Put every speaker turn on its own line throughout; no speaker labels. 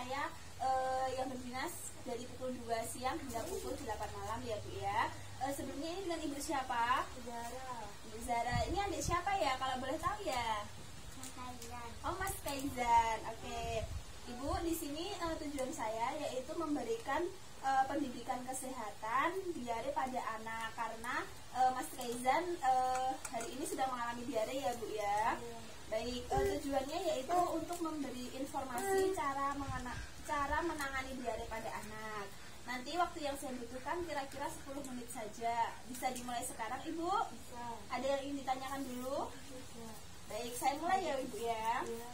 saya yang berdinas dari pukul 2 siang hingga pukul 8 malam ya Bu ya. Sebelumnya ini dengan Ibu siapa?
Zara.
Ibu Zara. Ini adik siapa ya kalau boleh tahu ya?
Mas Kaizan.
Oh, Mas Kaizan. Oke. Ibu, di sini tujuan saya yaitu memberikan pendidikan kesehatan diare pada anak, karena Mas Kaizan hari ini sudah mengalami diare ya Bu ya. Baik, tujuannya yaitu untuk memberi informasi cara menangani diare pada anak. Nanti waktu yang saya butuhkan kira-kira 10 menit saja. Bisa dimulai sekarang Ibu?
Bisa.
Ada yang ingin ditanyakan dulu?
Bisa.
Baik, saya mulai ya Ibu ya.
Iya.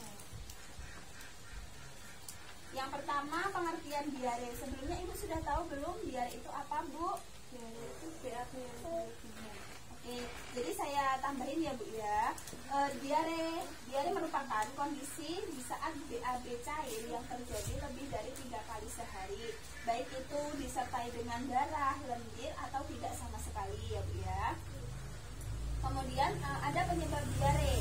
Yang pertama, pengertian diare. Sebelumnya Ibu sudah tahu belum diare itu apa Bu?
Diare itu BAB yang berlebihan.
Oke, jadi saya tambahin ya Bu ya. Diare merupakan kondisi di saat BAB cair yang terjadi lebih dari 3 kali sehari, baik itu disertai dengan darah, lendir atau tidak sama sekali ya Bu ya. Kemudian ada penyebab diare.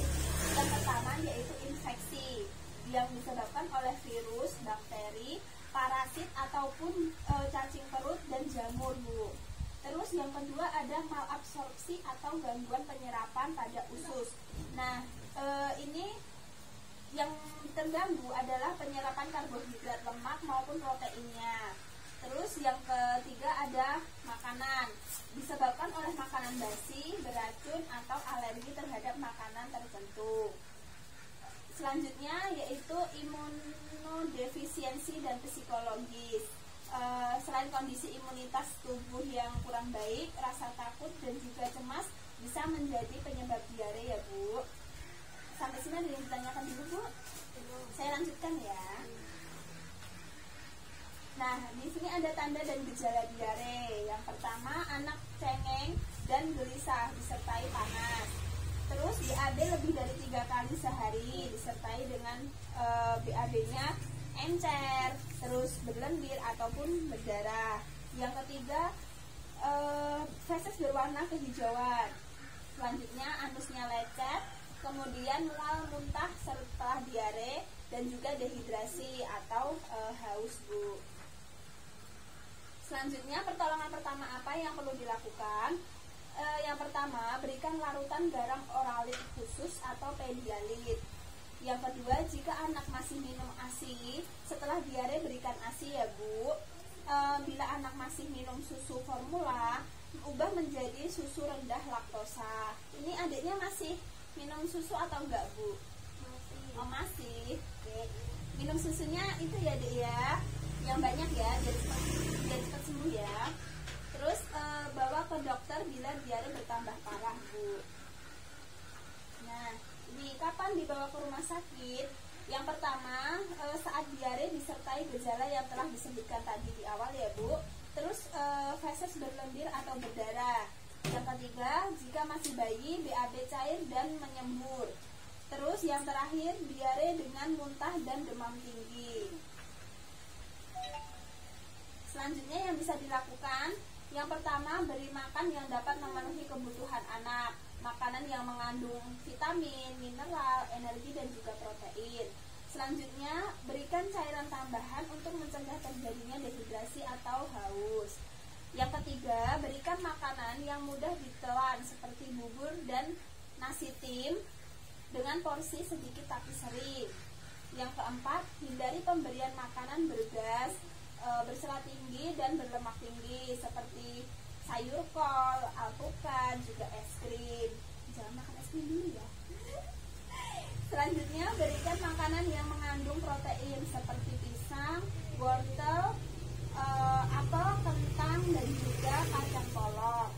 Yang pertama yaitu infeksi yang disebabkan oleh virus, bakteri, parasit ataupun cacing perut dan jamur Bu. Terus yang kedua ada malabsorpsi atau gangguan penyerapan pada usus. Nah, ini yang terganggu adalah penyerapan karbohidrat, lemak maupun proteinnya. Terus yang ketiga ada makanan, disebabkan oleh makanan basi, beracun atau alergi terhadap makanan tertentu. Selanjutnya yaitu imunodefisiensi dan psikologis. Selain kondisi imunitas tubuh yang kurang baik, rasa takut dan juga cemas bisa menjadi penyebab diare ya Bu. Sampai sini ada yang ditanyakan dulu Bu? Saya lanjutkan ya. Nah, di sini ada tanda dan gejala diare. Yang pertama, anak cengeng dan gelisah disertai panas. Terus BAB lebih dari 3 kali sehari disertai dengan BAB-nya encer, terus berlendir ataupun berdarah. Yang ketiga, feses berwarna kehijauan. Selanjutnya anusnya lecet, kemudian mual, muntah setelah diare dan juga dehidrasi atau haus Bu. Selanjutnya pertolongan pertama apa yang perlu dilakukan? Yang pertama, berikan larutan garam oralit khusus atau pedialit. Yang kedua, jika anak masih minum ASI, setelah diare berikan ASI ya Bu. Bila anak masih minum susu formula, ubah menjadi susu rendah laktosa. Ini adiknya masih minum susu atau enggak Bu?
Masih.
Oh masih. Oke. Minum susunya itu ya Dek ya, yang banyak ya, biar cepat sembuh ya. Terus bawa ke dokter bila diare bertambah parah Bu. Nah, ini kapan dibawa ke rumah sakit? Yang pertama, saat diare disertai gejala yang telah disebutkan tadi di awal ya Bu. Terus feses berlendir atau berdarah. Yang ketiga, jika masih bayi, BAB cair dan menyembur. Terus yang terakhir, diare dengan muntah dan demam tinggi. Selanjutnya yang bisa dilakukan, yang pertama, beri makan yang dapat memenuhi kebutuhan anak. Makanan yang mengandung vitamin, mineral, energi dan juga protein. Selanjutnya, berikan cairan tambahan untuk mencegah terjadinya dehidrasi atau haus. Yang ketiga, berikan makanan yang mudah ditelan seperti bubur dan nasi tim dengan porsi sedikit tapi sering. Yang keempat, hindari pemberian makanan bergas, berserat tinggi dan berlemak tinggi seperti sayur kol, alpukat, juga es krim. Jangan makan es krim dulu ya. Selanjutnya, berikan makanan yang mengandung protein seperti pisang, wortel, apel, kentang dan juga kacang polong.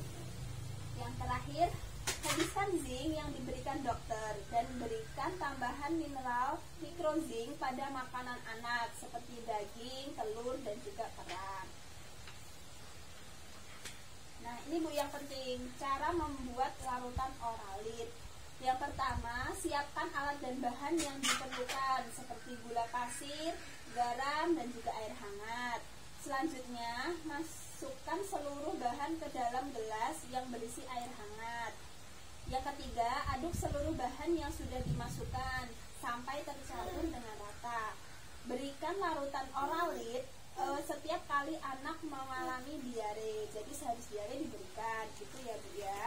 Yang terakhir, habiskan zinc yang diberikan dokter dan berikan tambahan mineral mikrozinc pada makanan anak seperti daging, telur dan juga kerang. Nah, ini Bu yang penting, cara membuat larutan oralit. Yang pertama, siapkan alat dan bahan yang diperlukan seperti gula pasir, garam dan juga air hangat. Selanjutnya, masukkan seluruh bahan ke dalam gelas yang berisi air hangat. Yang ketiga, aduk seluruh bahan yang sudah dimasukkan sampai tercampur dengan rata. berikan larutan Oralit setiap kali anak mengalami diare. Jadi sehabis diare diberikan, gitu ya Bu ya.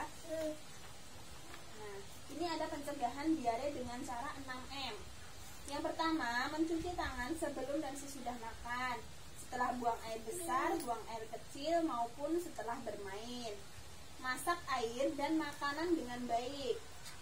Nah, ini ada pencegahan diare dengan cara 6M. Yang pertama, mencuci tangan sebelum dan sesudah makan, setelah buang air besar, buang air kecil, maupun setelah bermain. Masak air dan makanan dengan baik.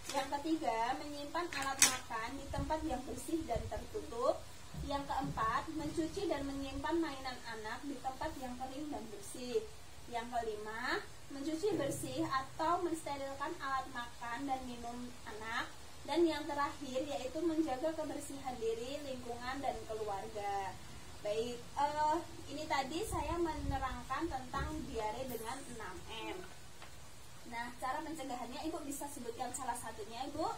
Yang ketiga, menyimpan alat makan di tempat yang bersih dan tertutup. Yang keempat, mencuci dan menyimpan mainan anak di tempat yang kering dan bersih. Yang kelima, mencuci bersih atau mensterilkan alat makan dan minum anak. Dan yang terakhir yaitu menjaga kebersihan diri, lingkungan, dan keluarga. Baik, ini tadi saya menerangkan tentang diare dengan 6M. Nah, cara pencegahannya Ibu bisa sebutkan salah satunya, Ibu?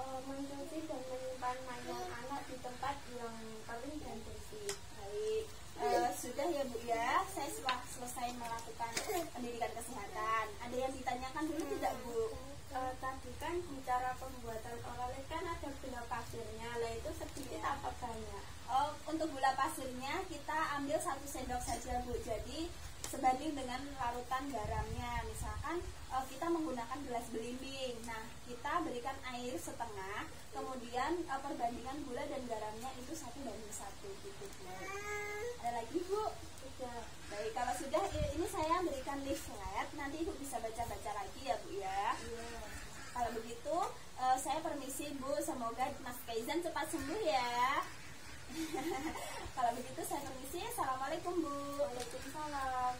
Mencuci dan menyimpan mainan anak di tempat yang kering dan bersih.
Baik, sudah ya Bu ya. Saya setelah selesai melakukan pendidikan kesehatan. Ada yang ditanyakan dulu tidak Bu?
Tadi kan bicara pembuatan Oralit kan ada gula pasirnya, lah itu sedikit apa banyak?
Untuk gula pasirnya kita ambil 1 sendok saja Bu. Jadi sebanding dengan larutan garamnya. Misalkan kita menggunakan gelas belimbing. Nah, kita berikan air setengah, kemudian perbandingan gula dan garamnya itu 1:1 gitu Bu. Ada lagi Bu?
Sudah.
Baik, kalau sudah ini saya berikan leaflet, nanti Ibu bisa baca-baca lagi ya Bu ya.
Iya.
Kalau begitu saya permisi Bu, semoga Mas Kaizan cepat sembuh ya. Kalau begitu saya permisi. Assalamualaikum Bu.
Waalaikumsalam.